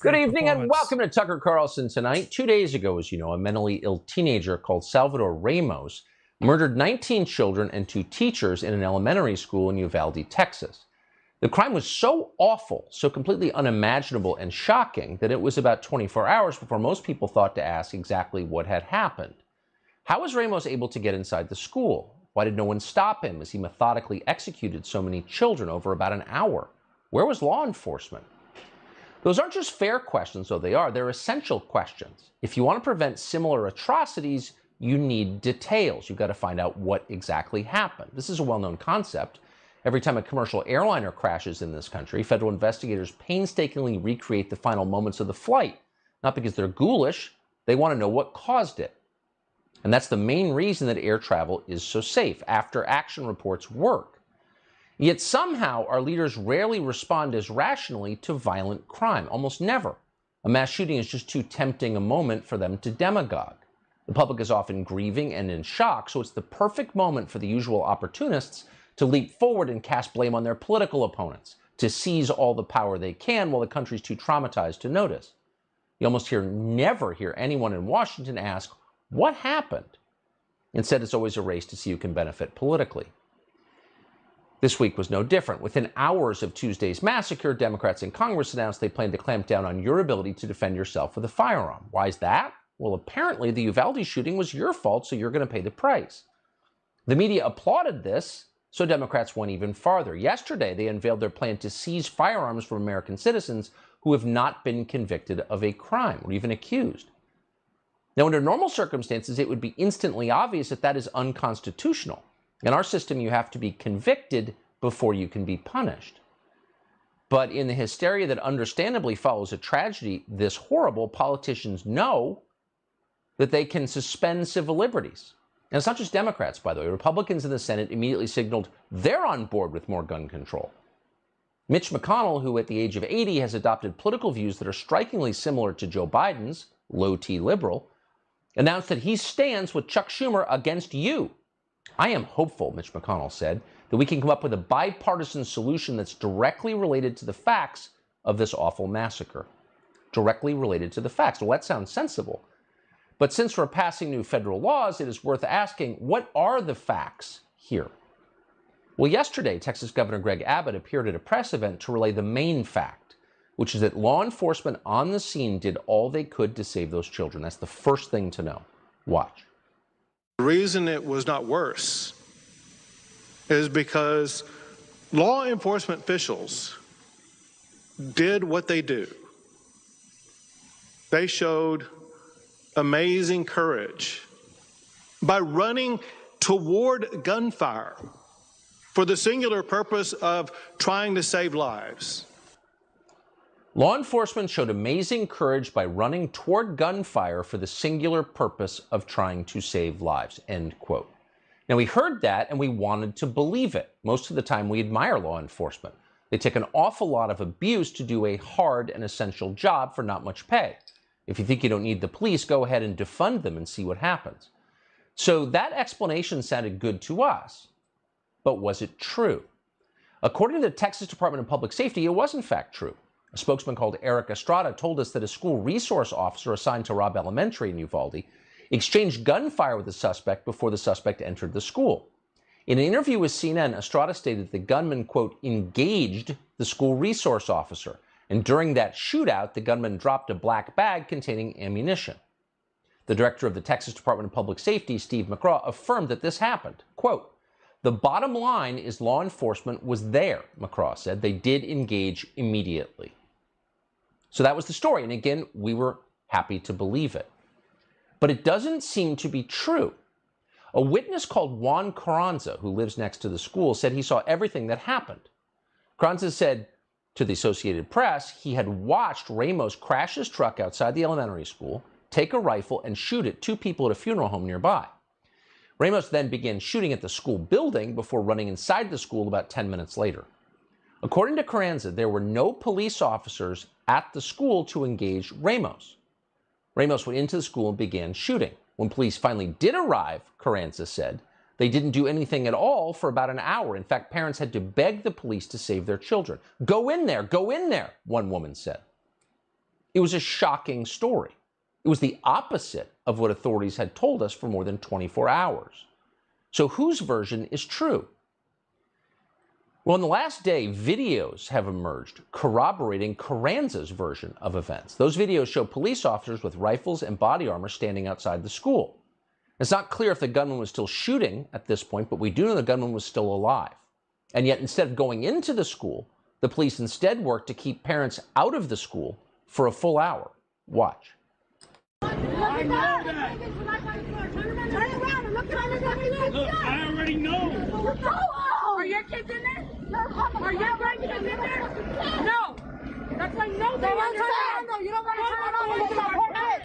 Good evening and welcome to Tucker Carlson Tonight. 2 days ago, as you know, a mentally ill teenager called Salvador Ramos murdered 19 children and 2 teachers in an elementary school in Uvalde, Texas. The crime was so awful, so completely unimaginable and shocking that it was about 24 hours before most people thought to ask exactly what had happened. How was Ramos able to get inside the school? Why did no one stop him as he methodically executed so many children over about an hour? Where was law enforcement? Those aren't just fair questions, though they are. They're essential questions. If you want to prevent similar atrocities, you need details. You've got to find out what exactly happened. This is a well-known concept. Every time a commercial airliner crashes in this country, federal investigators painstakingly recreate the final moments of the flight. Not because they're ghoulish, they want to know what caused it. And that's the main reason that air travel is so safe. After-action reports work. Yet somehow our leaders rarely respond as rationally to violent crime, almost never. A mass shooting is just too tempting a moment for them to demagogue. The public is often grieving and in shock, so it's the perfect moment for the usual opportunists to leap forward and cast blame on their political opponents, to seize all the power they can while the country's too traumatized to notice. You almost never hear anyone in Washington ask, what happened? Instead, it's always a race to see who can benefit politically. This week was no different. Within hours of Tuesday's massacre, Democrats in Congress announced they plan to clamp down on your ability to defend yourself with a firearm. Why is that? Well, apparently the Uvalde shooting was your fault, so you're going to pay the price. The media applauded this, so Democrats went even farther. Yesterday, they unveiled their plan to seize firearms from American citizens who have not been convicted of a crime or even accused. Now, under normal circumstances, it would be instantly obvious that that is unconstitutional. In our system, you have to be convicted before you can be punished. But in the hysteria that understandably follows a tragedy this horrible, politicians know that they can suspend civil liberties. And it's not just Democrats, by the way. Republicans in the Senate immediately signaled they're on board with more gun control. Mitch McConnell, who at the age of 80 has adopted political views that are strikingly similar to Joe Biden's, low-T liberal, announced that he stands with Chuck Schumer against you. I am hopeful, Mitch McConnell said, that we can come up with a bipartisan solution that's directly related to the facts of this awful massacre. Directly related to the facts. Well, that sounds sensible. But since we're passing new federal laws, it is worth asking, what are the facts here? Well, yesterday, Texas Governor Greg Abbott appeared at a press event to relay the main fact, which is that law enforcement on the scene did all they could to save those children. That's the first thing to know. Watch. The reason it was not worse is because law enforcement officials did what they do. They showed amazing courage by running toward gunfire for the singular purpose of trying to save lives. Law enforcement showed amazing courage by running toward gunfire for the singular purpose of trying to save lives, end quote. Now, we heard that and we wanted to believe it. Most of the time, we admire law enforcement. They take an awful lot of abuse to do a hard and essential job for not much pay. If you think you don't need the police, go ahead and defund them and see what happens. So that explanation sounded good to us. But was it true? According to the Texas Department of Public Safety, it was in fact true. A spokesman called Eric Estrada told us that a school resource officer assigned to Robb Elementary in Uvalde exchanged gunfire with the suspect before the suspect entered the school. In an interview with CNN, Estrada stated that the gunman, quote, engaged the school resource officer, and during that shootout, the gunman dropped a black bag containing ammunition. The director of the Texas Department of Public Safety, Steve McCraw, affirmed that this happened. Quote, the bottom line is law enforcement was there, McCraw said. They did engage immediately. So that was the story. And again, we were happy to believe it. But it doesn't seem to be true. A witness called Juan Carranza, who lives next to the school, said he saw everything that happened. Carranza said to the Associated Press he had watched Ramos crash his truck outside the elementary school, take a rifle, and shoot at 2 people at a funeral home nearby. Ramos then began shooting at the school building before running inside the school about 10 minutes later. According to Carranza, there were no police officers at the school to engage Ramos. Ramos went into the school and began shooting. When police finally did arrive, Carranza said, they didn't do anything at all for about an hour. In fact, parents had to beg the police to save their children. Go in there, one woman said. It was a shocking story. It was the opposite of what authorities had told us for more than 24 hours. So whose version is true? Well, on the last day, videos have emerged corroborating Carranza's version of events. Those videos show police officers with rifles and body armor standing outside the school. It's not clear if the gunman was still shooting at this point, but we do know the gunman was still alive. And yet, instead of going into the school, the police instead worked to keep parents out of the school for a full hour. Watch. I know that. Turn around and look at me. Look, I already know. Are your kids in there? Are your grandkids in there? No. That's why no. They won't turn around though. You don't want to turn around and look at that poor kid.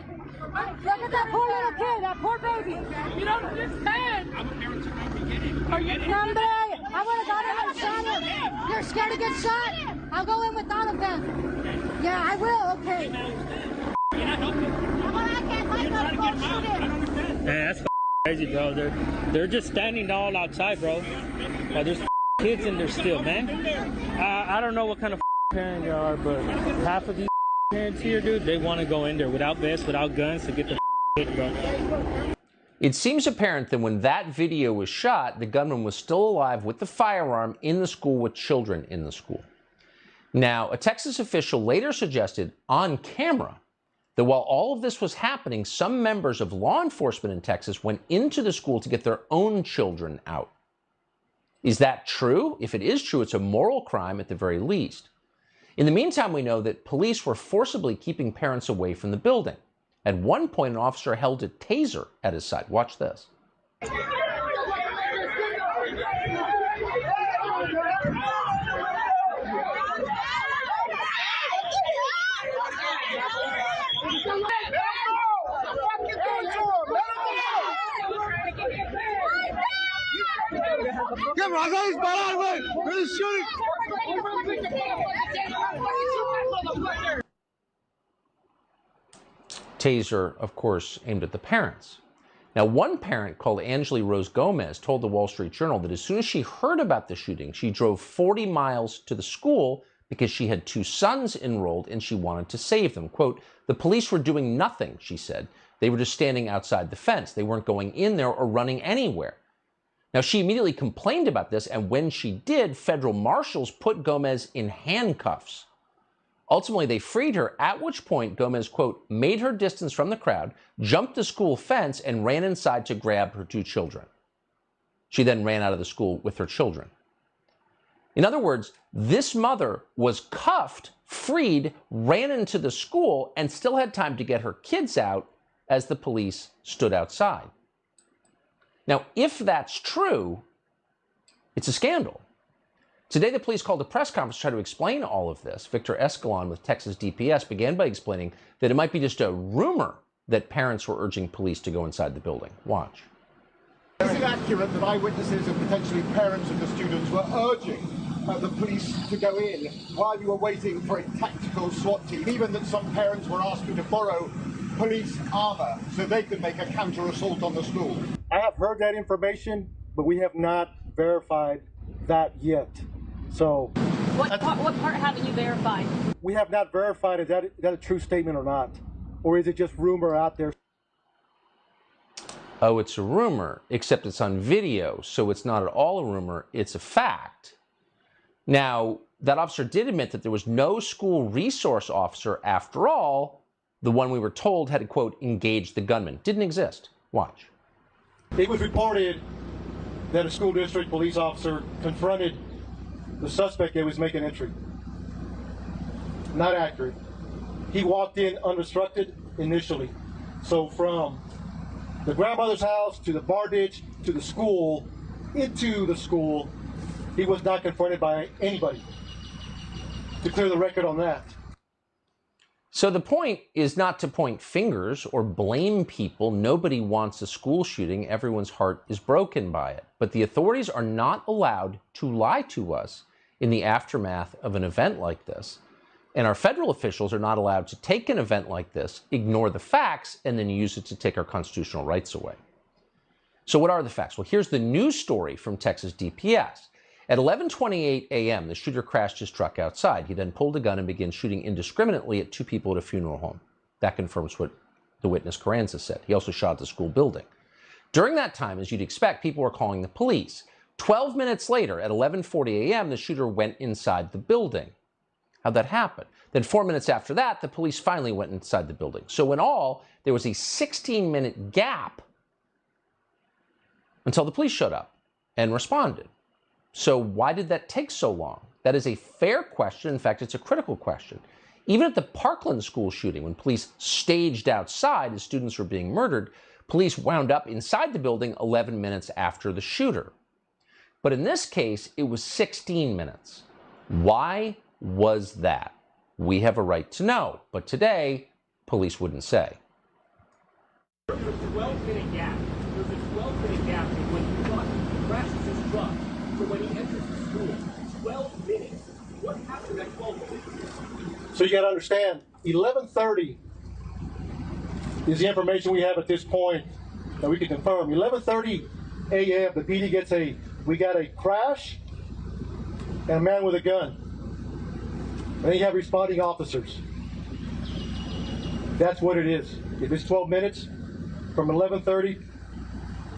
Look at that poor little kid, that poor baby. You don't understand. I'm a parent from the beginning. Are you someday? I would have gone in and shot him. You're scared to get shot? I'll go in with all of them. Yeah, I will. Okay. You're not helping. You're trying to get him out. I don't understand. Man, that's crazy, bro. They're just standing all outside, bro. While there's kids in there still, man. I don't know what kind of parent you are, but half of these parents here, dude, they want to go in there without vests, without guns to get the hit, bro. It seems apparent that when that video was shot, the gunman was still alive with the firearm in the school with children in the school. Now, a Texas official later suggested on camera that while all of this was happening, some members of law enforcement in Texas went into the school to get their own children out. Is that true? If it is true, it's a moral crime at the very least. In the meantime, we know that police were forcibly keeping parents away from the building. At one point, an officer held a taser at his side. Watch this. Taser, of course, aimed at the parents. Now, one parent called Angeli Rose Gomez told the Wall Street Journal that as soon as she heard about the shooting, she drove 40 miles to the school because she had 2 sons enrolled and she wanted to save them. Quote, "The police were doing nothing," she said. "They were just standing outside the fence. They weren't going in there or running anywhere." Now, she immediately complained about this, and when she did, federal marshals put Gomez in handcuffs. Ultimately, they freed her, at which point Gomez, quote, "made her distance from the crowd, jumped the school fence, and ran inside to grab her 2 children. She then ran out of the school with her children." In other words, this mother was cuffed, freed, ran into the school, and still had time to get her kids out as the police stood outside. Now, if that's true, it's a scandal. Today, the police called a press conference to try to explain all of this. Victor Escalon with Texas DPS began by explaining that it might be just a rumor that parents were urging police to go inside the building. Watch. Is it accurate that eyewitnesses and potentially parents of the students were urging the police to go in while you were waiting for a tactical SWAT team, even that some parents were asking to borrow police armor so they could make a counter-assault on the school? I have heard that information, but we have not verified that yet. So, what part haven't you verified? We have not verified is that a true statement or not, or is it just rumor out there? Oh, it's a rumor, except it's on video, so it's not at all a rumor, it's a fact. Now, that officer did admit that there was no school resource officer after all. The one we were told had, quote, engaged the gunman. Didn't exist. Watch. It was reported that a school district police officer confronted the suspect that was making entry. Not accurate. He walked in unobstructed initially. So from the grandmother's house to the bar ditch to the school, into the school, he was not confronted by anybody. To clear the record on that. So the point is not to point fingers or blame people. Nobody wants a school shooting. Everyone's heart is broken by it. But the authorities are not allowed to lie to us in the aftermath of an event like this. And our federal officials are not allowed to take an event like this, ignore the facts, and then use it to take our constitutional rights away. So what are the facts? Well, here's the news story from Texas DPS. At 11:28 a.m., the shooter crashed his truck outside. He then pulled a gun and began shooting indiscriminately at 2 people at a funeral home. That confirms what the witness Carranza said. He also shot at the school building. During that time, as you'd expect, people were calling the police. 12 minutes later, at 11:40 a.m., the shooter went inside the building. How'd that happen? Then 4 minutes after that, the police finally went inside the building. So in all, there was a 16-minute gap until the police showed up and responded. So why did that take so long? That is a fair question. In fact, it's a critical question. Even at the Parkland school shooting, when police staged outside as students were being murdered, police wound up inside the building 11 minutes after the shooter. But in this case, it was 16 minutes. Why was that? We have a right to know, but today, police wouldn't say. There's a 12-minute gap. There's a 12-minute gap when he crashes his truck to when he enters the school. 12 minutes. What happened at 12 minutes? So you got to understand, 11:30 is the information we have at this point that we can confirm. 11:30 a.m. the PD we got a crash and a man with a gun. And then you have responding officers. That's what it is. If it's 12 minutes from 11:30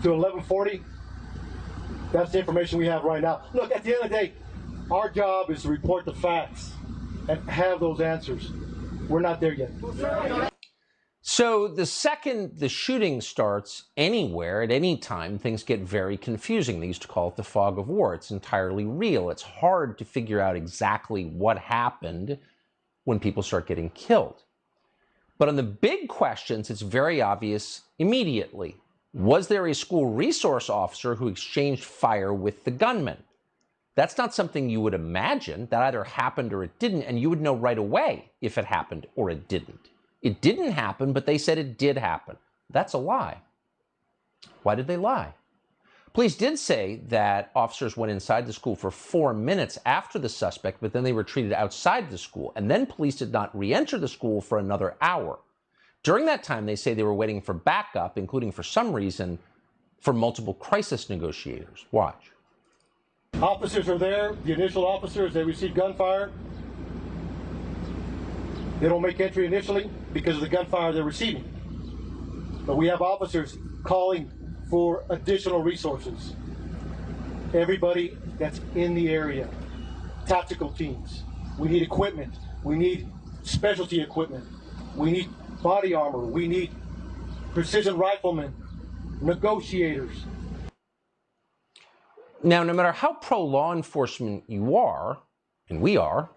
to 11:40, that's the information we have right now. Look, at the end of the day, our job is to report the facts and have those answers. We're not there yet. So the second the shooting starts anywhere, at any time, things get very confusing. They used to call it the fog of war. It's entirely real. It's hard to figure out exactly what happened when people start getting killed. But on the big questions, it's very obvious immediately. Was there a school resource officer who exchanged fire with the gunman? That's not something you would imagine. That either happened or it didn't, and you would know right away if it happened or it didn't. It didn't happen, but they said it did happen. That's a lie. Why did they lie? Police did say that officers went inside the school for 4 minutes after the suspect, but then they retreated outside the school, and then police did not re-enter the school for another hour. During that time, they say they were waiting for backup, including, for some reason, for multiple crisis negotiators. Watch. Officers are there, the initial officers, they receive gunfire. They don't make entry initially because of the gunfire they're receiving. But we have officers calling for additional resources. Everybody that's in the area, tactical teams. We need equipment. We need specialty equipment. We need body armor. We need precision riflemen, negotiators. Now, no matter how pro-law enforcement you are, and we are,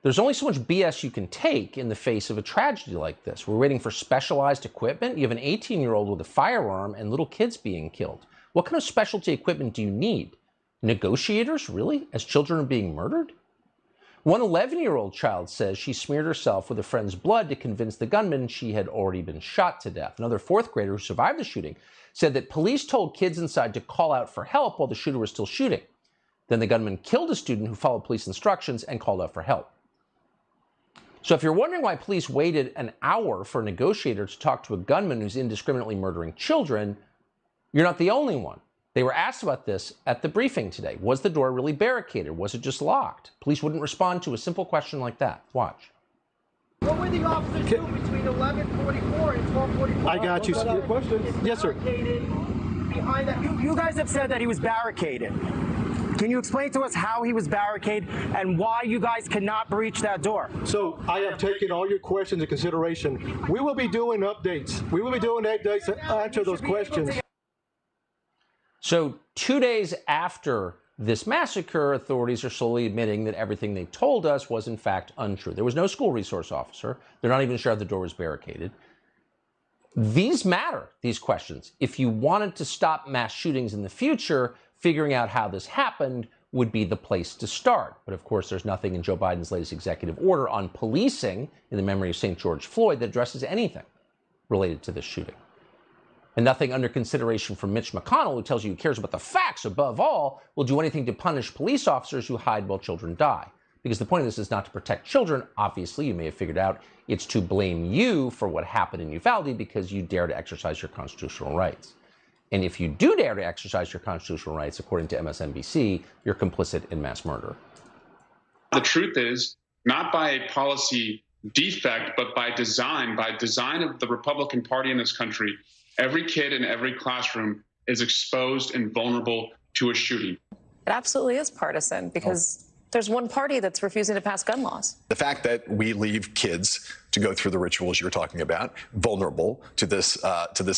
there's only so much BS you can take in the face of a tragedy like this. We're waiting for specialized equipment. You have an 18-year-old with a firearm and little kids being killed. What kind of specialty equipment do you need? Negotiators, really? As children are being murdered? One 11-year-old child says she smeared herself with a friend's blood to convince the gunman she had already been shot to death. Another 4th grader who survived the shooting said that police told kids inside to call out for help while the shooter was still shooting. Then the gunman killed a student who followed police instructions and called out for help. So if you're wondering why police waited an hour for a negotiator to talk to a gunman who's indiscriminately murdering children, you're not the only one. They were asked about this at the briefing today. Was the door really barricaded? Was it just locked? Police wouldn't respond to a simple question like that. Watch. What were the officers doing between 11:44 and 12:44? I got you. Your question? Yes, sir. Behind that, you guys have said that he was barricaded. Can you explain to us how he was barricaded and why you guys cannot breach that door? So I have taken all your questions into consideration. We will be doing updates. We will be doing updates to answer those questions. So 2 days after this massacre, authorities are slowly admitting that everything they told us was in fact untrue. There was no school resource officer. They're not even sure if the door was barricaded. These matter, these questions. If you wanted to stop mass shootings in the future, figuring out how this happened would be the place to start. But of course, there's nothing in Joe Biden's latest executive order on policing in the memory of St. George Floyd that addresses anything related to this shooting. And nothing under consideration from Mitch McConnell, who tells you he cares about the facts above all, will do anything to punish police officers who hide while children die. Because the point of this is not to protect children. Obviously, you may have figured out it's to blame you for what happened in Uvalde because you dare to exercise your constitutional rights. And if you do dare to exercise your constitutional rights, according to MSNBC, you're complicit in mass murder. The truth is, not by a policy defect, but by design of the Republican Party in this country, every kid in every classroom is exposed and vulnerable to a shooting. It absolutely is partisan because there's one party that's refusing to pass gun laws. The fact that we leave kids to go through the rituals you're talking about, vulnerable to this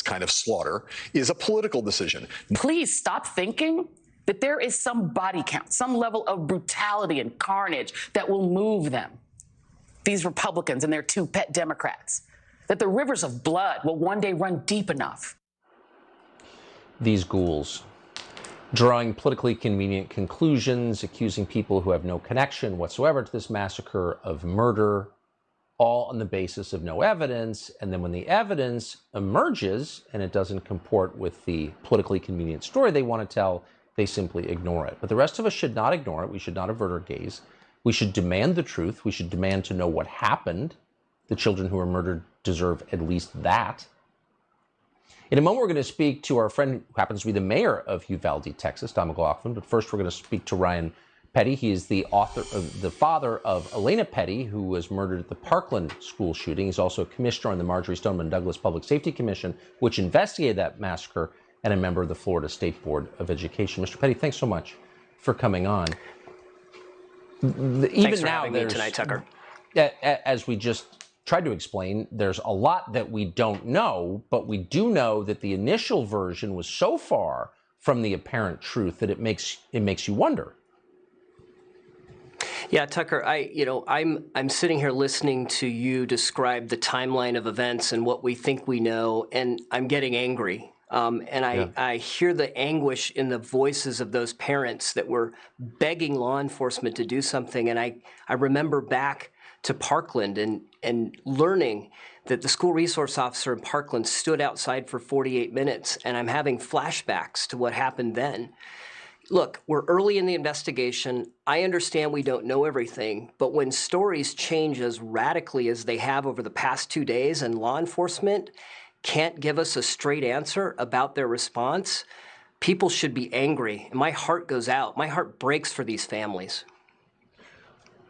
kind of slaughter, is a political decision. Please stop thinking that there is some body count, some level of brutality and carnage that will move them, these Republicans and their two pet Democrats, that the rivers of blood will one day run deep enough. These ghouls, drawing politically convenient conclusions, accusing people who have no connection whatsoever to this massacre of murder, all on the basis of no evidence. And then when the evidence emerges and it doesn't comport with the politically convenient story they want to tell, they simply ignore it. But the rest of us should not ignore it. We should not avert our gaze. We should demand the truth. We should demand to know what happened. The children who were murdered deserve at least that. In a moment, we're going to speak to our friend who happens to be the mayor of Uvalde, Texas, Don McLaughlin. But first, we're going to speak to Ryan Petty. He is the father of Elena Petty, who was murdered at the Parkland school shooting. He's also a commissioner on the Marjorie Stoneman Douglas Public Safety Commission, which investigated that massacre, and a member of the Florida State Board of Education. Mr. Petty, thanks so much for coming on. Thanks for having me tonight, Tucker. As we just tried to explain, there's a lot that we don't know, but we do know that the initial version was so far from the apparent truth that it makes you wonder. Yeah, Tucker, I'm sitting here listening to you describe the timeline of events and what we think we know, and I'm getting angry. I hear the anguish in the voices of those parents that were begging law enforcement to do something. And I remember back to Parkland and learning that the school resource officer in Parkland stood outside for 48 minutes, and I'm having flashbacks to what happened then. Look, we're early in the investigation. I understand we don't know everything, but when stories change as radically as they have over the past 2 days and law enforcement can't give us a straight answer about their response, people should be angry. And my heart goes out. My heart breaks for these families.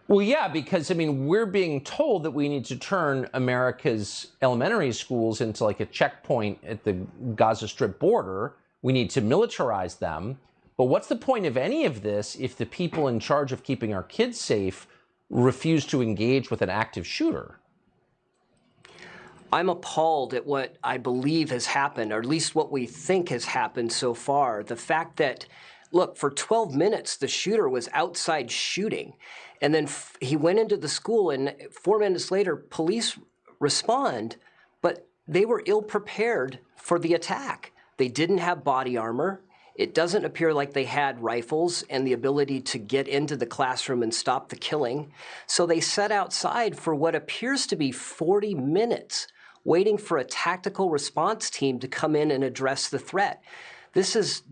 Well, yeah, because, I mean, we're being told that we need to turn America's elementary schools into like a checkpoint at the Gaza Strip border. We need to militarize them. But what's the point of any of this if the people in charge of keeping our kids safe refuse to engage with an active shooter? I'm appalled at what I believe has happened, or at least what we think has happened so far. The fact that, look, for 12 minutes, the shooter was outside shooting. And then he went into the school, and 4 minutes later, police respond, but they were ill-prepared for the attack. They didn't have body armor. It doesn't appear like they had rifles and the ability to get into the classroom and stop the killing. So they sat outside for what appears to be 40 minutes, waiting for a tactical response team to come in and address the threat. This is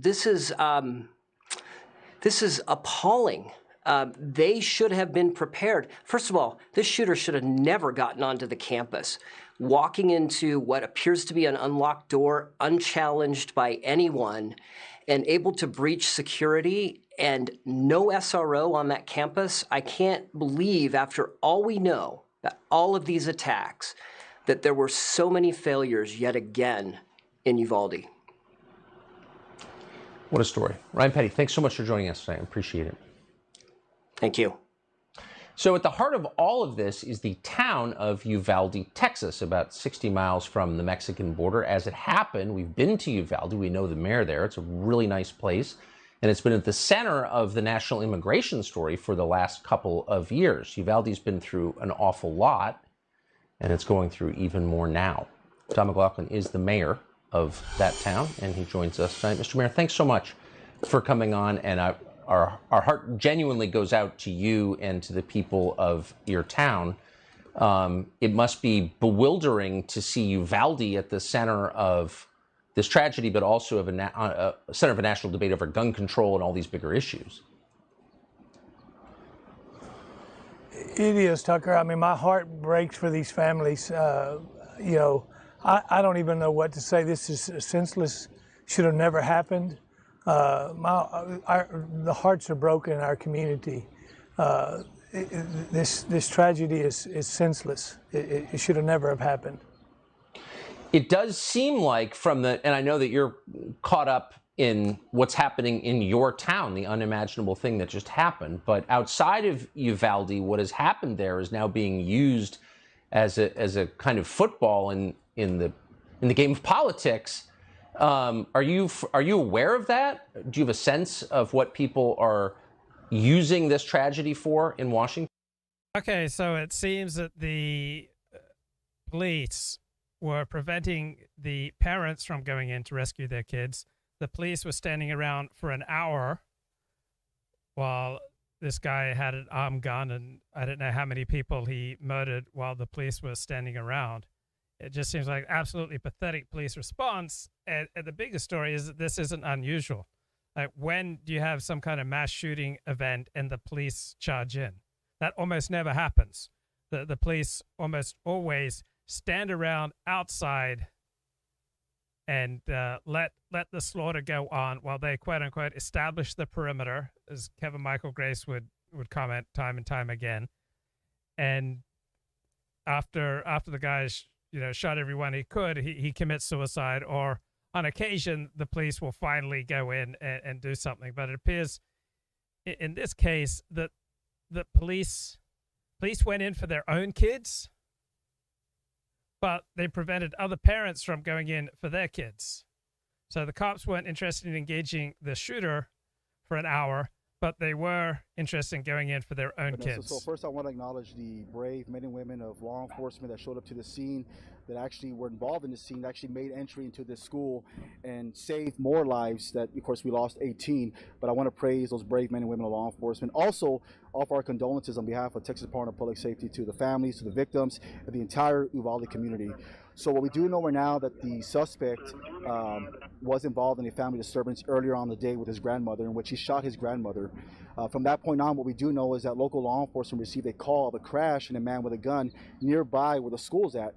appalling. They should have been prepared. First of all, this shooter should have never gotten onto the campus, walking into what appears to be an unlocked door, unchallenged by anyone, and able to breach security and no SRO on that campus. I can't believe, after all we know about all of these attacks, that there were so many failures yet again in Uvalde. What a story. Ryan Petty, thanks so much for joining us tonight. I appreciate it. Thank you. So at the heart of all of this is the town of Uvalde, Texas, about 60 miles from the Mexican border. As it happened, we've been to Uvalde. We know the mayor there. It's a really nice place. And it's been at the center of the national immigration story for the last couple of years. Uvalde's been through an awful lot, and it's going through even more now. Don McLaughlin is the mayor of that town, and he joins us tonight. Mr. Mayor, thanks so much for coming on, and our heart genuinely goes out to you and to the people of your town. It must be bewildering to see Uvalde at the center of this tragedy, but also of a center of a national debate over gun control and all these bigger issues. It is, Tucker. I mean, my heart breaks for these families. You know, I don't even know what to say. This is a senseless should have never happened. The hearts are broken in our community. This tragedy is senseless. It should have never have happened. It does seem like and I know that you're caught up in what's happening in your town, the unimaginable thing that just happened, but outside of Uvalde, what has happened there is now being used as a kind of football in the game of politics. Are you aware of that? Do you have a sense of what people are using this tragedy for in Washington? Okay, so it seems that the police were preventing the parents from going in to rescue their kids. The police were standing around for an hour while this guy had an armed gun, and I don't know how many people he murdered while the police were standing around. It just seems like absolutely pathetic police response. And the biggest story is that this isn't unusual. Like, when do you have some kind of mass shooting event and the police charge in? That almost never happens. The police almost always stand around outside and let the slaughter go on while they, quote unquote, establish the perimeter, as Kevin Michael Grace would comment time and time again. And after the guys shot everyone he could, he commits suicide, or on occasion the police will finally go in and do something. But it appears in this case that the police went in for their own kids, but they prevented other parents from going in for their kids. So the cops weren't interested in engaging the shooter for an hour, but they were interested in going in for their own kids. So first I want to acknowledge the brave men and women of law enforcement that showed up to the scene, that actually were involved in the scene, that actually made entry into this school and saved more lives. That, of course, we lost 18, but I want to praise those brave men and women of law enforcement. Also, offer our condolences on behalf of Texas Department of Public Safety to the families, to the victims, and the entire Uvalde community. So what we do know right now that the suspect was involved in a family disturbance earlier on the day with his grandmother, in which he shot his grandmother. From that point on, what we do know is that local law enforcement received a call of a crash and a man with a gun nearby where the school's at.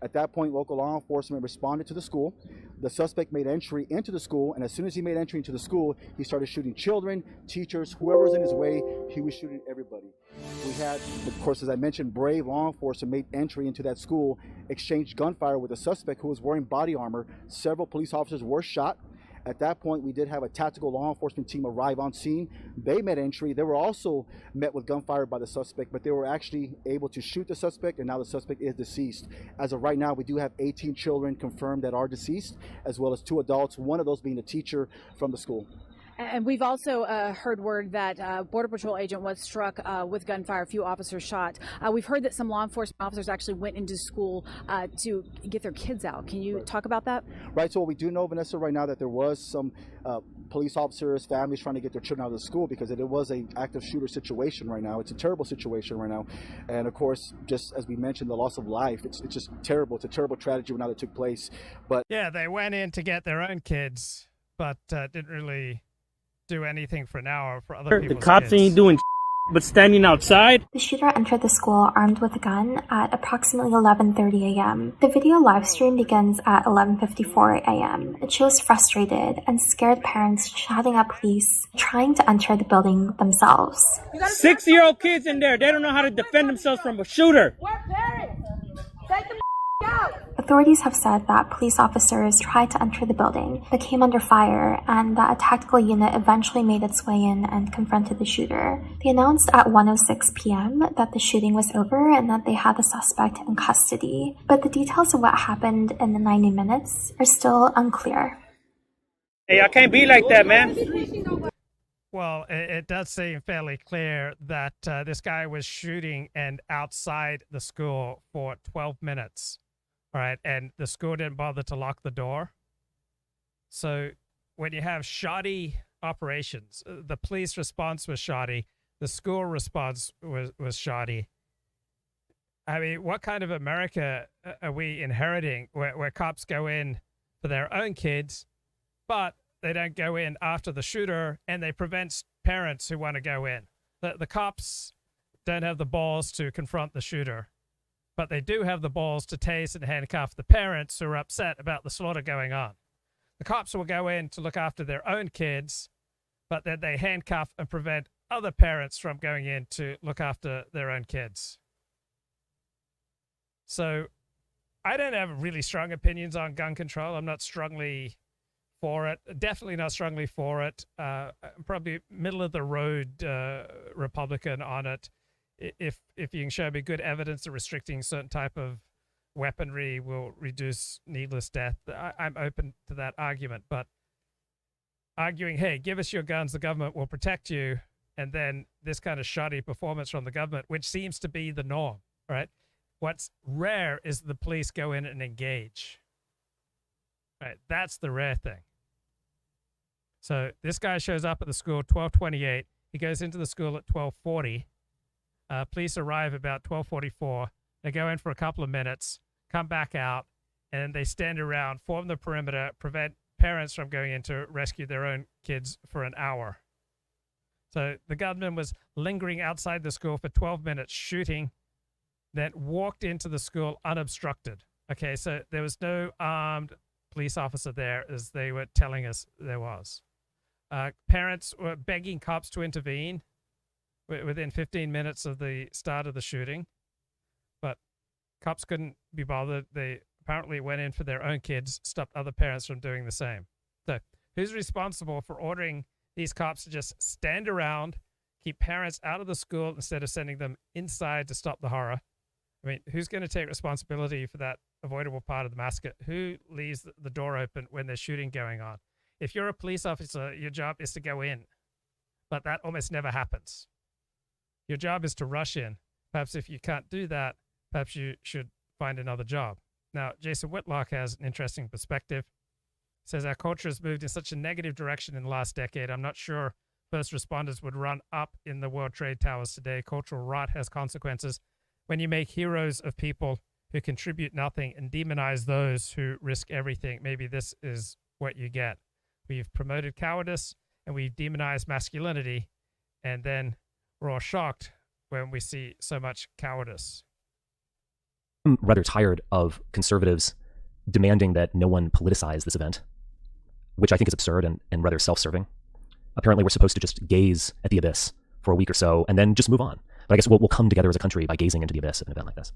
At that point, local law enforcement responded to the school. The suspect made entry into the school, and as soon as he made entry into the school, he started shooting children, teachers, whoever was in his way. He was shooting everybody. We had, of course, as I mentioned, brave law enforcement made entry into that school, exchanged gunfire with a suspect who was wearing body armor. Several police officers were shot. At that point, we did have a tactical law enforcement team arrive on scene. They made entry. They were also met with gunfire by the suspect, but they were actually able to shoot the suspect, and now the suspect is deceased. As of right now, we do have 18 children confirmed that are deceased, as well as 2 adults, one of those being a teacher from the school. And we've also heard word that a Border Patrol agent was struck with gunfire, a few officers shot. We've heard that some law enforcement officers actually went into school to get their kids out. Can you talk about that? Right, so what we do know, Vanessa, right now that there was some police officers, families trying to get their children out of the school because it was an active shooter situation right now. It's a terrible situation right now. And of course, just as we mentioned, the loss of life, it's just terrible. It's a terrible tragedy now that took place. But yeah, they went in to get their own kids, but didn't really do anything for an hour for other people's kids. The cops ain't doing but standing outside. The shooter entered the school armed with a gun at approximately 11:30 a.m. The video live stream begins at 11:54 a.m. It shows frustrated and scared parents shouting at police, trying to enter the building themselves. 6-year-old kids in there. They don't know how to defend themselves from a shooter. We're parents. Take them out. Authorities have said that police officers tried to enter the building, but came under fire, and that a tactical unit eventually made its way in and confronted the shooter. They announced at 1:06 p.m. that the shooting was over and that they had the suspect in custody. But the details of what happened in the 90 minutes are still unclear. Hey, I can't be like that, man. Well, it does seem fairly clear that this guy was shooting and outside the school for 12 minutes. All right, and the school didn't bother to lock the door. So when you have shoddy operations, the police response was shoddy, the school response was shoddy. I mean, what kind of America are we inheriting where cops go in for their own kids, but they don't go in after the shooter, and they prevent parents who want to go in? The cops don't have the balls to confront the shooter, but they do have the balls to tase and handcuff the parents who are upset about the slaughter going on. The cops will go in to look after their own kids, but then they handcuff and prevent other parents from going in to look after their own kids. So I don't have really strong opinions on gun control. I'm not strongly for it. Definitely not strongly for it. I'm probably middle of the road Republican on it. If you can show me good evidence that restricting certain type of weaponry will reduce needless death, I'm open to that argument. But arguing, hey, give us your guns, the government will protect you, and then this kind of shoddy performance from the government, which seems to be the norm, right? What's rare is the police go in and engage. Right, that's the rare thing. So this guy shows up at the school 12:28. He goes into the school at 12:40. Police arrive about 12:44. They go in for a couple of minutes, come back out, and they stand around, form the perimeter, prevent parents from going in to rescue their own kids for an hour. So the gunman was lingering outside the school for 12 minutes, shooting, then walked into the school unobstructed. Okay, so there was no armed police officer there, as they were telling us there was. Parents were begging cops to intervene within 15 minutes of the start of the shooting, but cops couldn't be bothered. They apparently went in for their own kids, stopped other parents from doing the same. So who's responsible for ordering these cops to just stand around, keep parents out of the school instead of sending them inside to stop the horror? I mean, who's going to take responsibility for that avoidable part of the massacre? Who leaves the door open when there's shooting going on? If you're a police officer, your job is to go in, but that almost never happens. Your job is to rush in. Perhaps if you can't do that, perhaps you should find another job. Now, Jason Whitlock has an interesting perspective. He says, our culture has moved in such a negative direction in the last decade. I'm not sure first responders would run up in the World Trade Towers today. Cultural rot has consequences. When you make heroes of people who contribute nothing and demonize those who risk everything, maybe this is what you get. We've promoted cowardice and we've demonized masculinity, and then we're all shocked when we see so much cowardice. I'm rather tired of conservatives demanding that no one politicize this event, which I think is absurd and rather self-serving. Apparently, we're supposed to just gaze at the abyss for a week or so and then just move on. But I guess we'll come together as a country by gazing into the abyss of an event like this.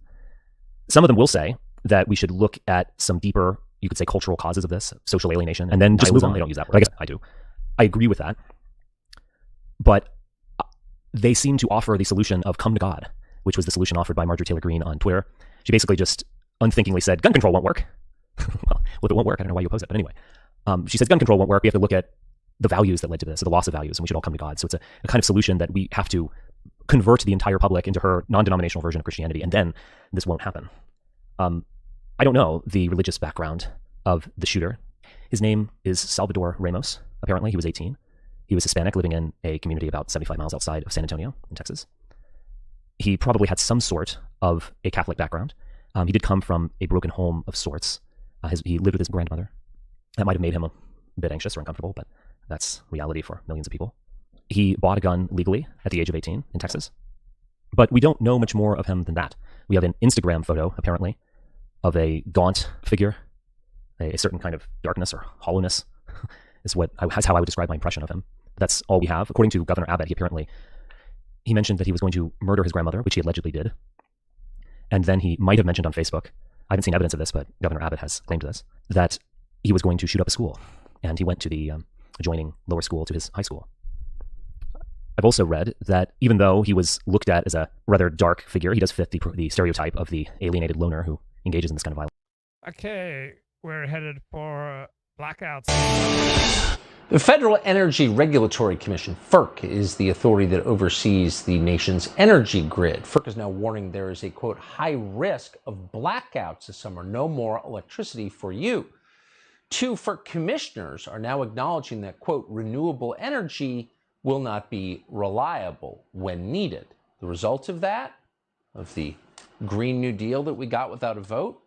Some of them will say that we should look at some deeper, you could say, cultural causes of this, social alienation, and then just move on. They don't use that word. I guess I do. I agree with that. But they seem to offer the solution of come to God, which was the solution offered by Marjorie Taylor Greene on Twitter. She basically just unthinkingly said, gun control won't work. Well, if it won't work, I don't know why you oppose it. But anyway, she says gun control won't work. We have to look at the values that led to this, or the loss of values, and we should all come to God. So it's a kind of solution that we have to convert the entire public into her non-denominational version of Christianity, and then this won't happen. I don't know the religious background of the shooter. His name is Salvador Ramos. Apparently, he was 18. He was Hispanic, living in a community about 75 miles outside of San Antonio in Texas. He probably had some sort of a Catholic background. He did come from a broken home of sorts. He lived with his grandmother. That might have made him a bit anxious or uncomfortable, but that's reality for millions of people. He bought a gun legally at the age of 18 in Texas. But we don't know much more of him than that. We have an Instagram photo, apparently, of a gaunt figure, a certain kind of darkness or hollowness is how I would describe my impression of him. That's all we have. According to Governor Abbott, he mentioned that he was going to murder his grandmother, which he allegedly did. And then he might have mentioned on Facebook, I haven't seen evidence of this, but Governor Abbott has claimed this, that he was going to shoot up a school. And he went to the adjoining lower school to his high school. I've also read that even though he was looked at as a rather dark figure, he does fit the stereotype of the alienated loner who engages in this kind of violence. Okay, we're headed for blackouts. The Federal Energy Regulatory Commission, FERC, is the authority that oversees the nation's energy grid. FERC is now warning there is a, quote, high risk of blackouts this summer. No more electricity for you. Two FERC commissioners are now acknowledging that, quote, renewable energy will not be reliable when needed. The result of that, of the Green New Deal that we got without a vote,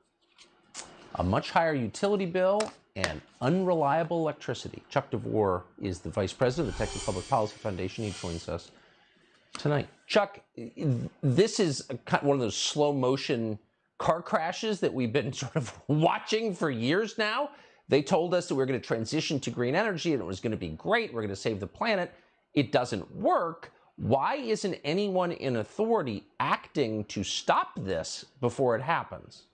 a much higher utility bill and unreliable electricity. Chuck DeVore is the vice president of the Texas Public Policy Foundation. He joins us tonight. Chuck, this is one of those slow motion car crashes that we've been sort of watching for years now. They told us that we were going to transition to green energy and it was going to be great. We're going to save the planet. It doesn't work. Why isn't anyone in authority acting to stop this before it happens?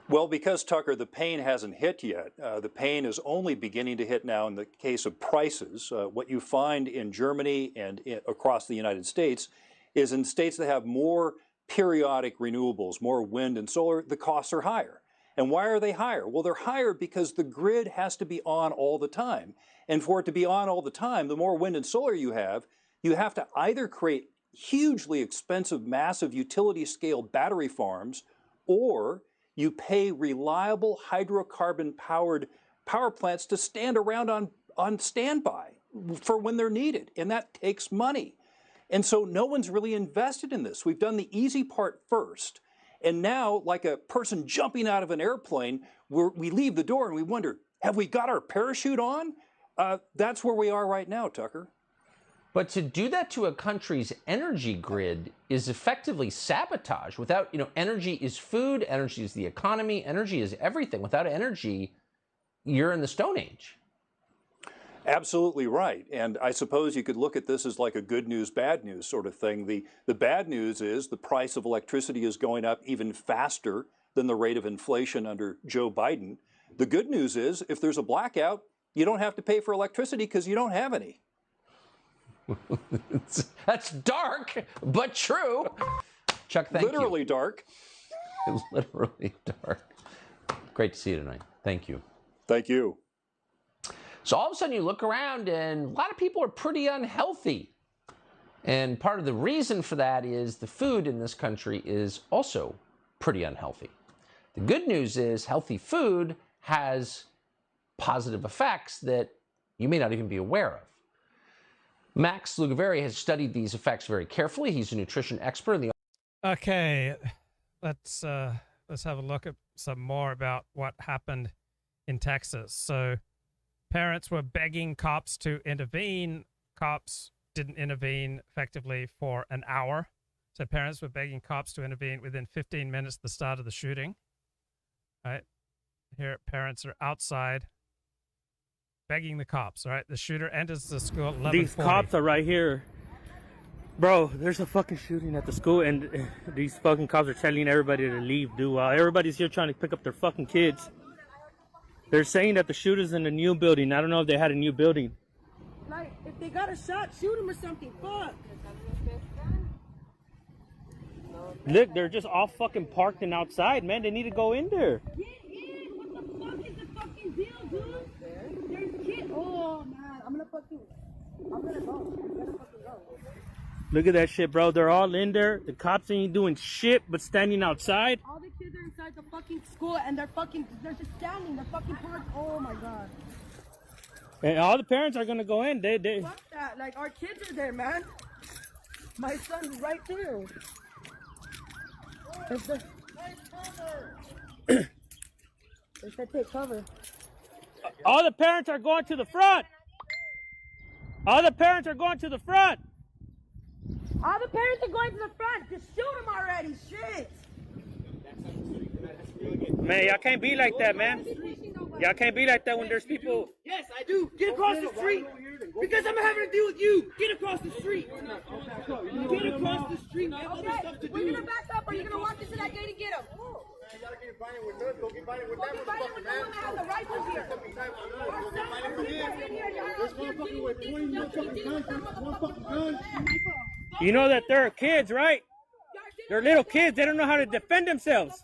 Well, because, Tucker, the pain hasn't hit yet. The pain is only beginning to hit now in the case of prices. What you find in Germany and across the United States is in states that have more periodic renewables, more wind and solar, the costs are higher. And why are they higher? Well, they're higher because the grid has to be on all the time. And for it to be on all the time, the more wind and solar you have to either create hugely expensive, massive utility-scale battery farms, or you pay reliable hydrocarbon-powered power plants to stand around on standby for when they're needed, and that takes money. And so no one's really invested in this. We've done the easy part first, and now, like a person jumping out of an airplane, we leave the door and we wonder, have we got our parachute on? That's where we are right now, Tucker. But to do that to a country's energy grid is effectively sabotage. Without, energy is food, energy is the economy, energy is everything. Without energy, you're in the Stone Age. Absolutely right. And I suppose you could look at this as like a good news, bad news sort of thing. The bad news is the price of electricity is going up even faster than the rate of inflation under Joe Biden. The good news is if there's a blackout, you don't have to pay for electricity because you don't have any. That's dark, but true. Chuck, thank you. Literally dark. Literally dark. Great to see you tonight. Thank you. Thank you. So all of a sudden you look around and a lot of people are pretty unhealthy. And part of the reason for that is the food in this country is also pretty unhealthy. The good news is healthy food has positive effects that you may not even be aware of. Max Lugaveri has studied these effects very carefully. He's a nutrition expert in the... Okay, let's have a look at some more about what happened in Texas. So parents were begging cops to intervene. Cops didn't intervene effectively for an hour. So parents were begging cops to intervene within 15 minutes of the start of the shooting. Right here, parents are outside begging the cops. All right, the shooter enters the school at 11:40. These cops are right here. Bro, there's a fucking shooting at the school, and these fucking cops are telling everybody to leave, dude. While everybody's here trying to pick up their fucking kids. They're saying that the shooter's in a new building. I don't know if they had a new building. Like, if they got a shot, shoot him or something. Fuck. Look, they're just all fucking parked and outside, man. They need to go in there. Get in. What the fuck is the fucking deal, dude? There's kids. Oh, man. I'm gonna go. I'm gonna fucking go. Look at that shit, bro. They're all in there. The cops ain't doing shit but standing outside. All the kids are inside the fucking school and they're just standing. They're fucking parked. Oh my god. And all the parents are gonna go in. They. Fuck that. Like, our kids are there, man. My son's right there. They said take cover. All the parents are going to the front. All the parents are going to the front. All the parents are going to the front. Just shoot them already. Shit. Man, y'all can't be like that, man. Y'all can't be like that when there's people. Yes, I do. Get across the street. Because I'm having to deal with you. Get across the street. Get across the street. Okay, we're gonna back up. Or you're gonna walk into that gate and get him. You gotta get violent with us. Don't get violent with that motherfucker, man. I have the rifle here. There's motherfucker with 20 motherfucking guns. One fucking gun. You know that they're kids, right? They're little kids. They don't know how to defend themselves.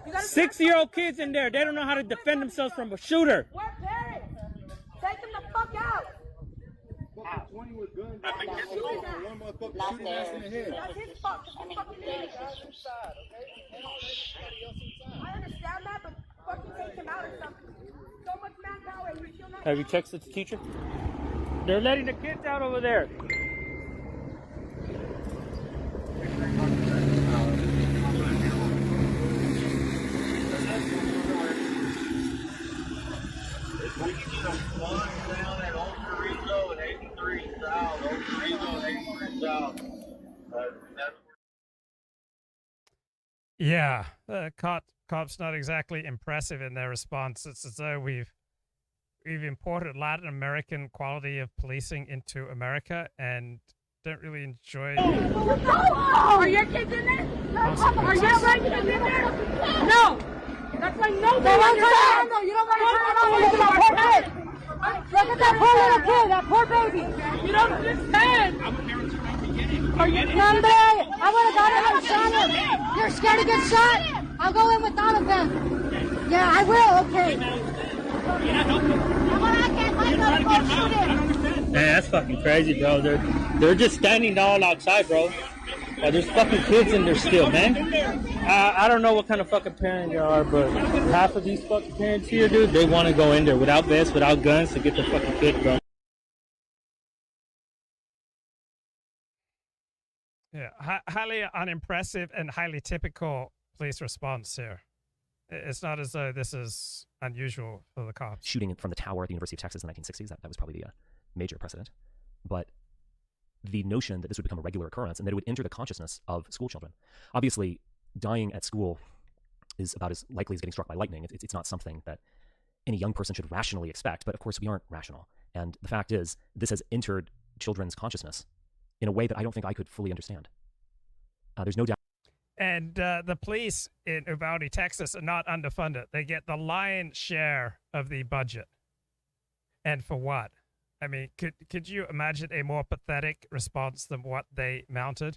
6-year-old kids in there. They don't know how to defend themselves from a shooter. We're parents. Take them the fuck out. 20 with guns. One motherfucker shooting us in the head. That's his fault. I understand that, but fucking take him out or something. So much manpower and you're still not. Have you texted the teacher? They're letting the kids out over there. We can get a fly down at Old Carrizo and 83 South. Old Carrizo and 83 South. Yeah, cops not exactly impressive in their response. It's as though we've imported Latin American quality of policing into America and don't really enjoy. Are your kids in there? Are your residents in there? No. That's why no. They won't turn around though. You don't want to turn around. Look at that poor kid. Look at that poor little kid. That poor baby. You don't understand. Are you Sunday? I would have got him and shot him. You're scared to get shot? I'll go in with Donovan. Yeah, I will. Okay. Man, that's fucking crazy, bro. They're just standing all outside, bro. There's fucking kids in there still, man. I don't know what kind of fucking parent you are, but half of these fucking parents here, dude, they want to go in there without vests, without guns to get the fucking kid, bro. Yeah, highly unimpressive and highly typical police response here. It's not as though this is unusual for the cops. Shooting from the tower at the University of Texas in the 1960s, that was probably the major precedent. But the notion that this would become a regular occurrence and that it would enter the consciousness of school children. Obviously, dying at school is about as likely as getting struck by lightning. It's not something that any young person should rationally expect, but of course we aren't rational. And the fact is, this has entered children's consciousness in a way that I don't think I could fully understand. There's no doubt. And the police in Uvalde, Texas are not underfunded. They get the lion's share of the budget. And for what? I mean, could you imagine a more pathetic response than what they mounted?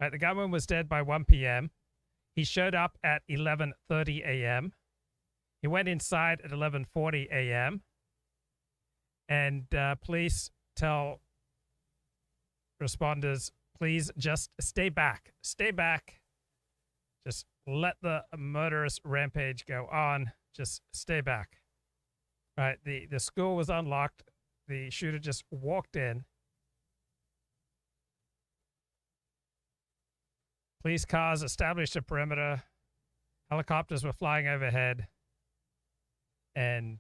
Right, the gunman was dead by 1 p.m. He showed up at 11:30 a.m. He went inside at 11:40 a.m. And police tell responders, please just stay back. Stay back. Just let the murderous rampage go on. Just stay back. Right, the school was unlocked. The shooter just walked in. Police cars established a perimeter. Helicopters were flying overhead. And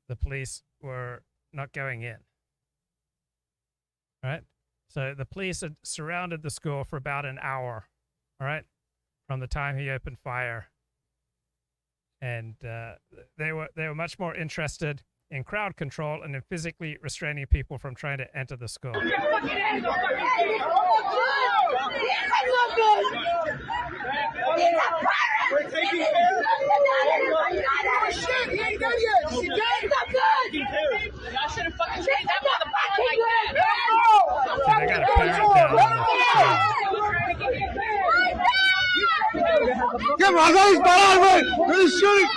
the police were not going in. All right? So the police had surrounded the school for about an hour, all right, from the time he opened fire. And they were much more interested in crowd control and in physically restraining people from trying to enter the school. Come on, guys, pararme! ¡No shooting!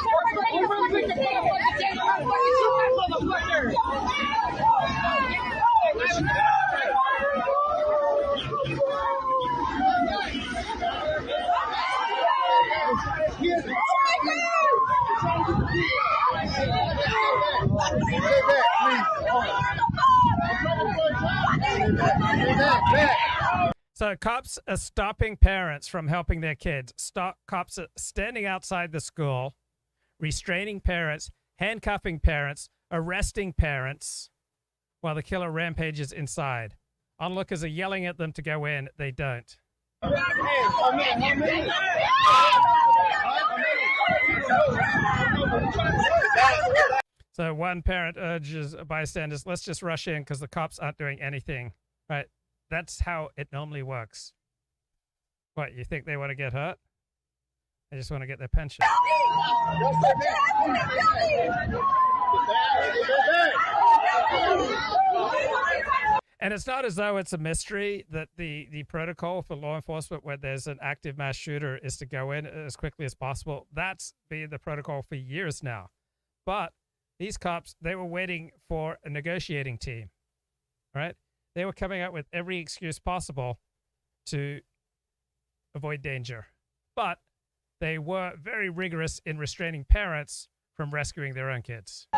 So cops are stopping parents from helping their kids. Cops are standing outside the school, restraining parents, handcuffing parents, arresting parents, while the killer rampages inside. Onlookers are yelling at them to go in. They don't. So one parent urges bystanders, let's just rush in because the cops aren't doing anything. Right? That's how it normally works. What, you think they want to get hurt? They just want to get their pension. And it's not as though it's a mystery that the protocol for law enforcement when there's an active mass shooter is to go in as quickly as possible. That's been the protocol for years now. But these cops, they were waiting for a negotiating team, right? They were coming up with every excuse possible to avoid danger. But they were very rigorous in restraining parents from rescuing their own kids.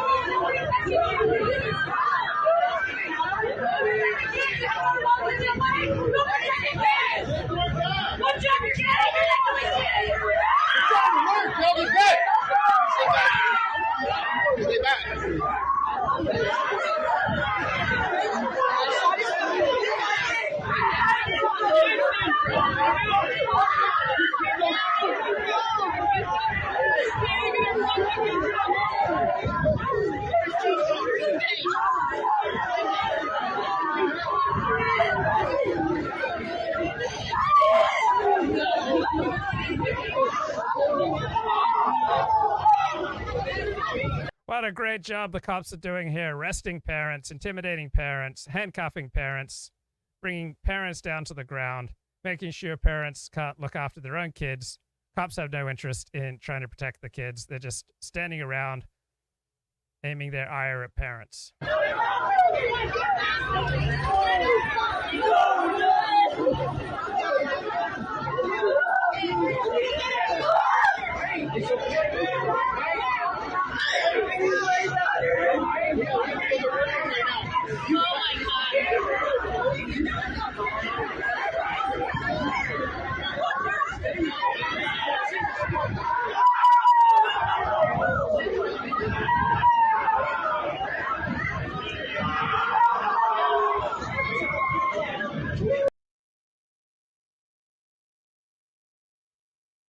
What a great job the cops are doing here, arresting parents, intimidating parents, handcuffing parents, bringing parents down to the ground, making sure parents can't look after their own kids. Cops have no interest in trying to protect the kids. They're just standing around, aiming their ire at parents.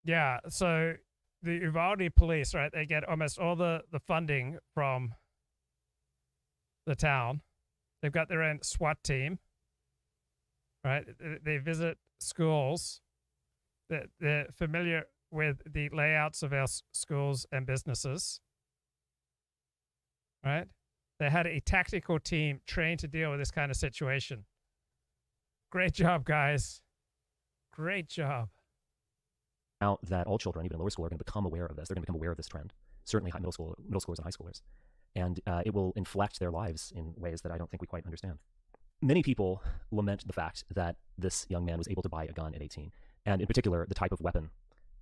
Yeah, so the Uvalde police, right, they get almost all the funding from the town. They've got their own SWAT team, right? They visit schools. They're familiar with the layouts of our schools and businesses, right? They had a tactical team trained to deal with this kind of situation. Great job, guys. Great job. Now that all children, even in lower school, are going to become aware of this. They're going to become aware of this trend. Certainly middle schoolers and high schoolers. And it will inflect their lives in ways that I don't think we quite understand. Many people lament the fact that this young man was able to buy a gun at 18, and in particular, the type of weapon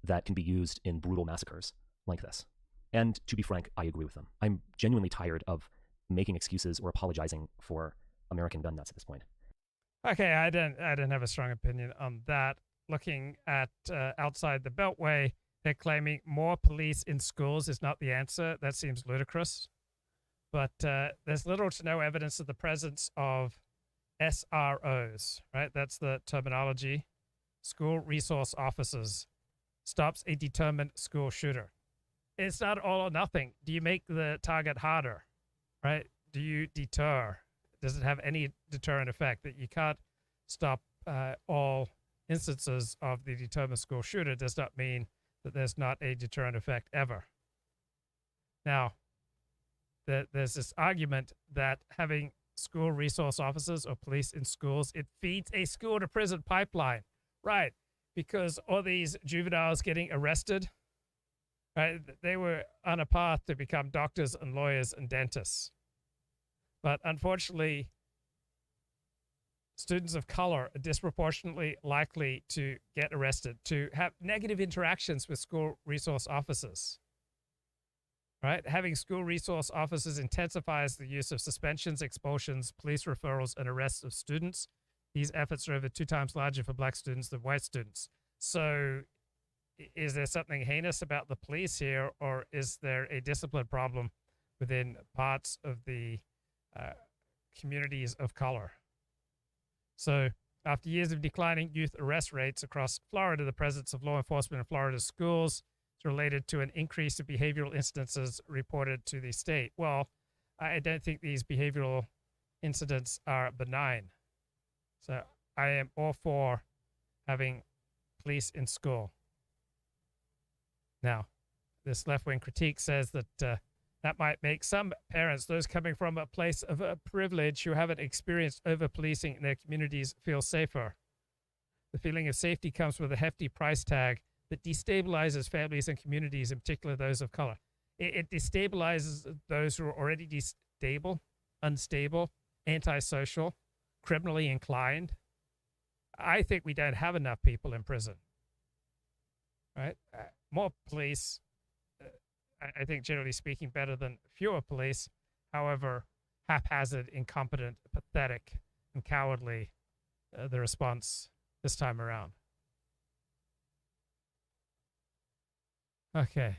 that can be used in brutal massacres like this. And to be frank, I agree with them. I'm genuinely tired of making excuses or apologizing for American gun nuts at this point. Okay, I didn't have a strong opinion on that. Looking at outside the Beltway, they're claiming more police in schools is not the answer. That seems ludicrous. But there's little to no evidence of the presence of SROs, right? That's the terminology. School resource officers. Stops a determined school shooter. It's not all or nothing. Do you make the target harder, right? Do you deter? Does it have any deterrent effect that you can't stop all instances of the determined school shooter does not mean that there's not a deterrent effect ever. Now, there's this argument that having school resource officers or police in schools, it feeds a school to prison pipeline. Right, because all these juveniles getting arrested, right, they were on a path to become doctors and lawyers and dentists. But unfortunately, students of color are disproportionately likely to get arrested, to have negative interactions with school resource officers. Right? Having school resource officers intensifies the use of suspensions, expulsions, police referrals, and arrests of students. These efforts are over 2 times larger for black students than white students. So is there something heinous about the police here, or is there a discipline problem within parts of the communities of color? So after years of declining youth arrest rates across Florida, the presence of law enforcement in Florida's schools is related to an increase of behavioral instances reported to the state. Well, I don't think these behavioral incidents are benign. So I am all for having police in school. Now, this left-wing critique says that that might make some parents, those coming from a place of privilege who haven't experienced over-policing in their communities, feel safer. The feeling of safety comes with a hefty price tag that destabilizes families and communities, in particular those of color. It destabilizes those who are already unstable, antisocial, criminally inclined. I think we don't have enough people in prison. Right? More police, I think generally speaking, better than fewer police. However, haphazard, incompetent, pathetic, and cowardly the response this time around. Okay.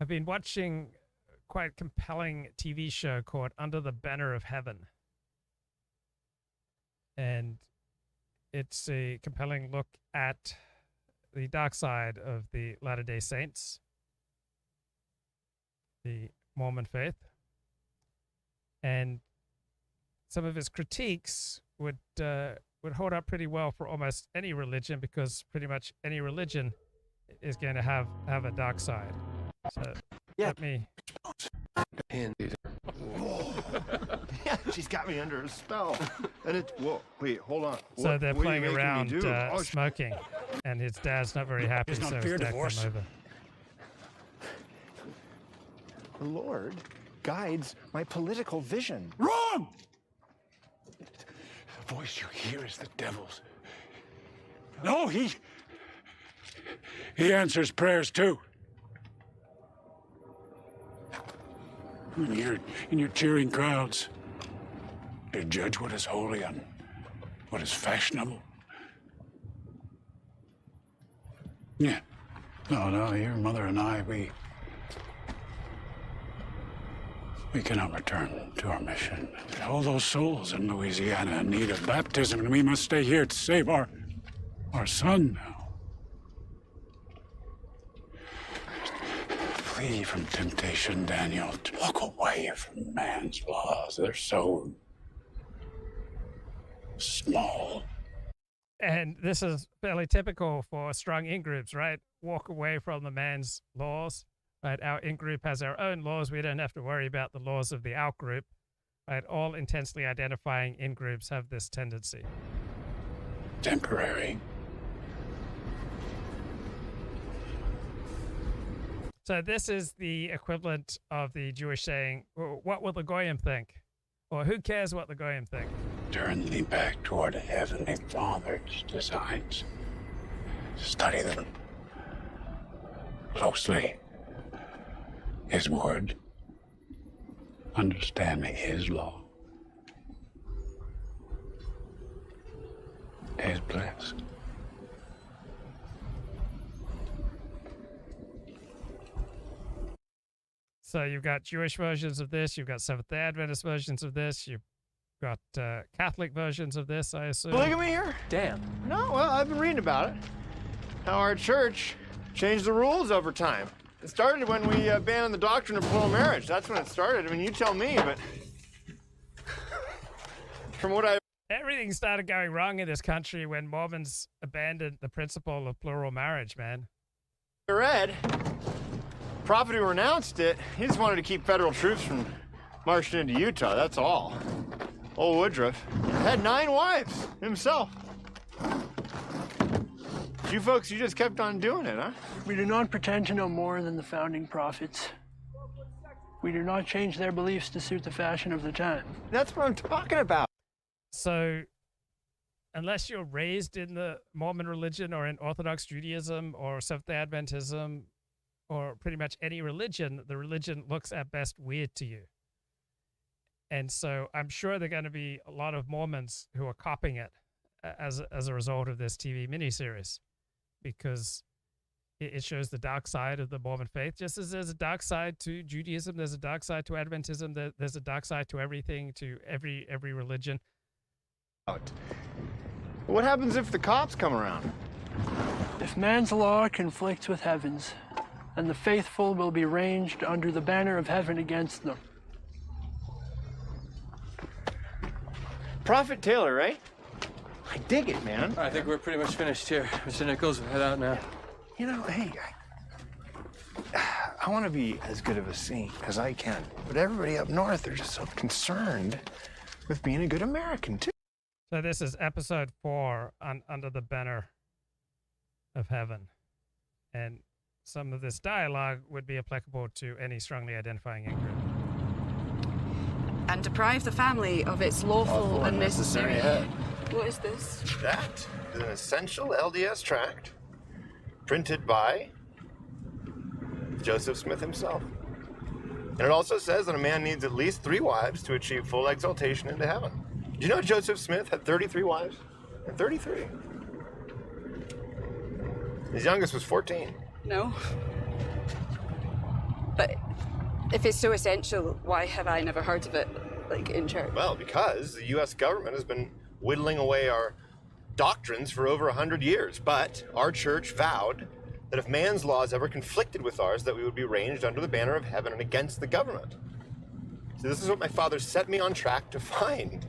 I've been watching a quite compelling TV show called Under the Banner of Heaven. And it's a compelling look at the dark side of the Latter-day Saints, the Mormon faith. And some of his critiques would hold up pretty well for almost any religion, because pretty much any religion is going to have a dark side. So Let me. Yeah, she's got me under a spell. And it's, whoa, wait, hold on. So they're what are you playing making me around do? smoking, and his dad's not very happy, It's not so fair his dad divorce. come over. The Lord guides my political vision. Wrong! The voice you hear is the devil's. No, he answers prayers too. In your cheering crowds, you judge what is holy and what is fashionable. Yeah. No, your mother and I, we cannot return to our mission. All those souls in Louisiana in need of baptism, and we must stay here to save our son now. Flee from temptation, Daniel. Walk away from man's laws. They're so small. And this is fairly typical for strong in-groups, right? Walk away from the man's laws, right? Our in-group has our own laws. We don't have to worry about the laws of the out-group, right? All intensely identifying in-groups have this tendency. Temporary. So this is the equivalent of the Jewish saying, what will the Goyim think? Or who cares what the Goyim think? Turn thee back toward a Heavenly Father's designs. Study them closely. His word. Understand His law. Is blessed. So you've got Jewish versions of this, you've got Seventh-day Adventist versions of this, you've got Catholic versions of this, I assume. Polygamy here? Damn. No, well, I've been reading about it. How our church changed the rules over time. It started when we banned the doctrine of plural marriage. That's when it started. I mean, you tell me, but from what I... Everything started going wrong in this country when Mormons abandoned the principle of plural marriage, man. read, prophet who renounced it, he just wanted to keep federal troops from marching into Utah, that's all. Old Woodruff had 9 wives himself. You folks, you just kept on doing it, huh? We do not pretend to know more than the founding prophets. We do not change their beliefs to suit the fashion of the time. That's what I'm talking about. So, unless you're raised in the Mormon religion or in Orthodox Judaism or Seventh-day Adventism or pretty much any religion, the religion looks at best weird to you. And so I'm sure there are going to be a lot of Mormons who are copying it as a result of this TV miniseries, because it shows the dark side of the Mormon faith. Just as there's a dark side to Judaism, there's a dark side to Adventism, there's a dark side to everything, to every religion. What happens if the cops come around? If man's law conflicts with heaven's, then the faithful will be ranged under the banner of heaven against them. Prophet Taylor, right? I dig it, man. I think we're pretty much finished here. Mr. Nichols, we'll head out now. You know, hey, I want to be as good of a saint as I can, but everybody up north are just so concerned with being a good American, too. So this is episode 4 Under the Banner of Heaven. And some of this dialogue would be applicable to any strongly identifying in-group. And deprive the family of its lawful and necessary head. What is this? That is an essential LDS tract printed by Joseph Smith himself. And it also says that a man needs at least 3 wives to achieve full exaltation into heaven. Do you know Joseph Smith had 33 wives? 33. His youngest was 14. No. But if it's so essential, why have I never heard of it, like, in church? Well, because the U.S. government has been whittling away our doctrines for over 100 years. But our church vowed that if man's laws ever conflicted with ours, that we would be ranged under the banner of heaven and against the government. So this is what my father set me on track to find.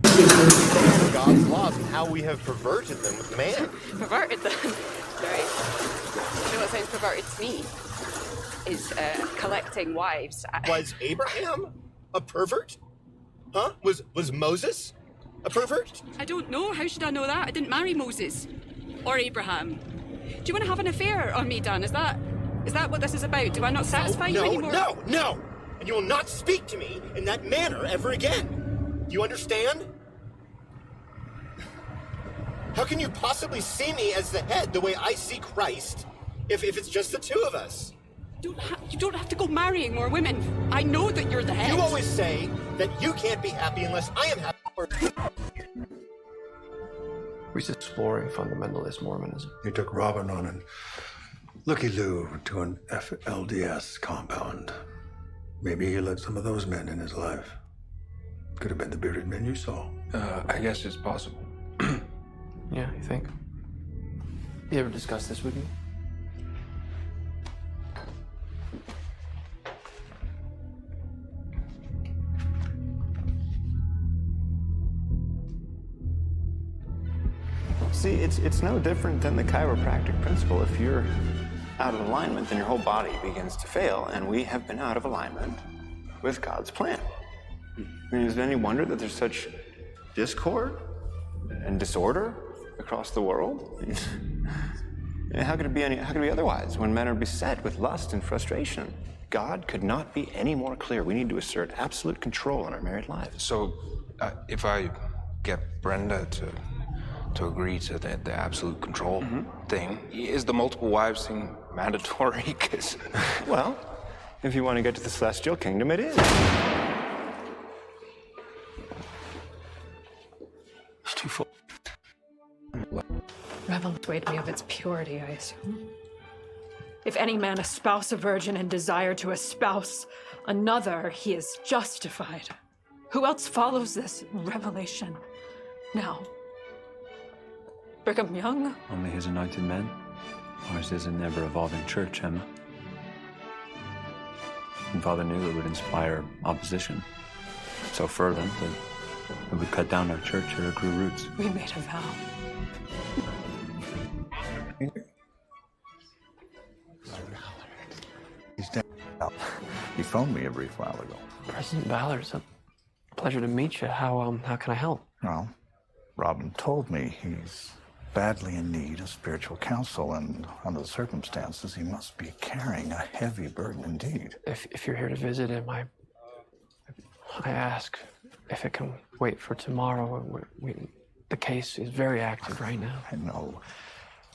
God's laws and how we have perverted them with man. Perverted them? Right. You know what sounds perverted to me? is collecting wives. Was Abraham a pervert? Huh? Was Moses a pervert? I don't know. How should I know that? I didn't marry Moses or Abraham. Do you want to have an affair on me, Dan? Is that what this is about? Do I not satisfy you anymore? No! And you will not speak to me in that manner ever again. Do you understand? How can you possibly see me as the head the way I see Christ if it's just the two of us? You don't have to go marrying more women. I know that you're the head. You always say that you can't be happy unless I am happy. He's exploring fundamentalist Mormonism. He took Robin on an looky-loo to an FLDS compound. Maybe he let some of those men in his life. Could have been the bearded men you saw. I guess it's possible. Yeah, you think? You ever discuss this with me? See, it's no different than the chiropractic principle. If you're out of alignment, then your whole body begins to fail, and we have been out of alignment with God's plan. I mean, is it any wonder that there's such discord and disorder across the world? How could it be otherwise when men are beset with lust and frustration? God could not be any more clear. We need to assert absolute control in our married lives. So, if I get Brenda to agree to the absolute control thing, is the multiple wives thing mandatory? Cause well, if you want to get to the celestial kingdom, it is. It's too full. Revel persuade me of its purity, I assume. If any man espouse a virgin and desire to espouse another, he is justified. Who else follows this revelation now? Brigham Young? Only his anointed men. Ours is an ever-evolving church, Emma. And Father knew it would inspire opposition. So fervent that it would cut down our church or it grew roots. We made a vow. He's down. He phoned me a brief while ago. President Ballard, it's a pleasure to meet you. How can I help? Well, Robin told me he's badly in need of spiritual counsel, and under the circumstances, he must be carrying a heavy burden indeed. If you're here to visit him, I ask if it can wait for tomorrow. The case is very active right now. I know.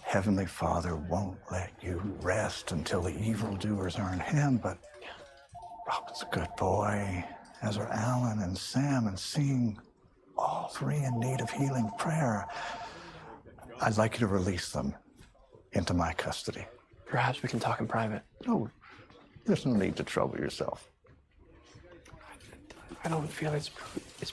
Heavenly Father won't let you rest until the evildoers are in hand, but Robin's a good boy, as are Alan and Sam, and seeing all three in need of healing prayer, I'd like you to release them into my custody. Perhaps we can talk in private. No, there's no need to trouble yourself. I don't feel it's